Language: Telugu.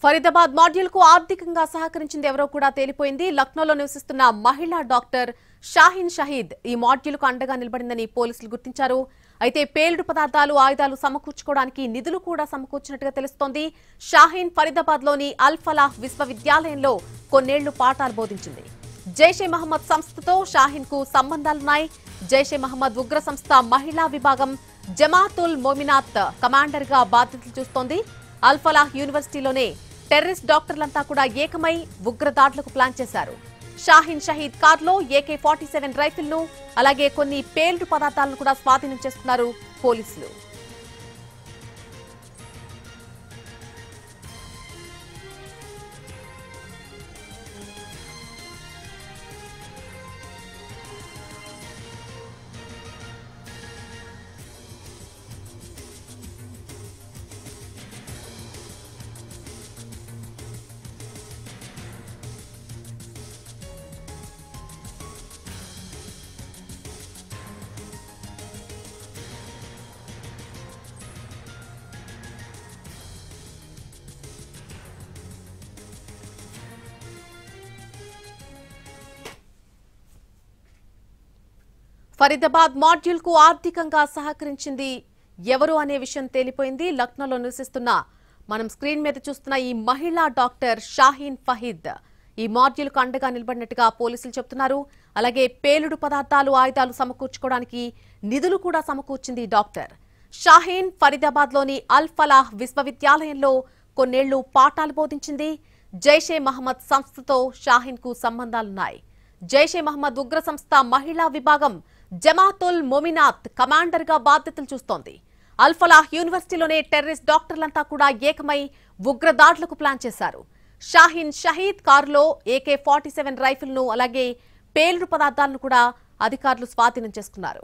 ఫరీదాబాద్ మాడ్యూల్ కు ఆర్థికంగా సహకరించింది ఎవరో కూడా తేలిపోయింది. లక్నోలో నివసిస్తున్న మహిళా డాక్టర్ షాహీన్ షహీద్ ఈ మాడ్యూల్ కు అండగా నిలబడిందని పోలీసులు గుర్తించారు. అయితే పేలుడు పదార్థాలు, ఆయుధాలు సమకూర్చుకోవడానికి నిధులు కూడా సమకూర్చినట్టుగా తెలుస్తోంది. షాహీన్ ఫరీదాబాద్ లోని అల్ ఫలాహ్ విశ్వవిద్యాలయంలో కొన్నేళ్లు పాఠాలు బోధించింది. జైషే మహమ్మద్ సంస్థతో షాహీన్ కు సంబంధాలున్నాయి. జైషే మహమ్మద్ ఉగ్ర సంస్థ మహిళా విభాగం జమాతుల్ మోమినాత్ కమాండర్ గా బాధ్యతలు చూస్తోంది. అల్ ఫలాహ్ యూనివర్సిటీలోనే టెర్రరిస్ట్ డాక్టర్లంతా కూడా ఏకమై ఉగ్రదాడులకు ప్లాన్ చేశారు. షాహీన్ షహీద్ కార్లో AK-47 రైఫిల్ను అలాగే కొన్ని పేలుడు పదార్థాలను కూడా స్వాధీనం చేసుకున్నారు పోలీసులు. ఫరీదాబాద్ మాడ్యూల్ కు ఆర్థికంగా సహకరించింది ఎవరు అనే విషయం తేలిపోయింది. లక్నోలో నివసిస్తున్న మనం స్క్రీన్ మీద చూస్తున్న ఈ మహిళా డాక్టర్ షాహీన్ ఫహీద్ ఈ మాడ్యూల్ కు అండగా నిలబడినట్టుగా పోలీసులు చెబుతున్నారు. అలాగే పేలుడు పదార్థాలు, ఆయుధాలు సమకూర్చుకోవడానికి నిధులు కూడా సమకూర్చింది డాక్టర్ షాహీన్. ఫరీదాబాద్ లోని అల్ ఫలాహ్ విశ్వవిద్యాలయంలో కొన్నేళ్లు పాఠాలు బోధించింది. జైషే మహమ్మద్ సంస్థతో షాహీన్ కు సంబంధాలున్నాయి. జైషే మహమ్మద్ ఉగ్ర సంస్థ మహిళా విభాగం జమాతుల్ మోమినాత్ కమాండర్ గా బాధ్యతలు చూస్తోంది. అల్ ఫలాహ్ యూనివర్సిటీలోనే టెర్రరిస్ట్ డాక్టర్లంతా కూడా ఏకమై ఉగ్రదాడులకు ప్లాన్ చేశారు. షాహీన్ షహీద్ కారులో AK-47 రైఫిల్ను అలాగే పేలుడు పదార్థాలను కూడా అధికారులు స్వాధీనం చేసుకున్నారు.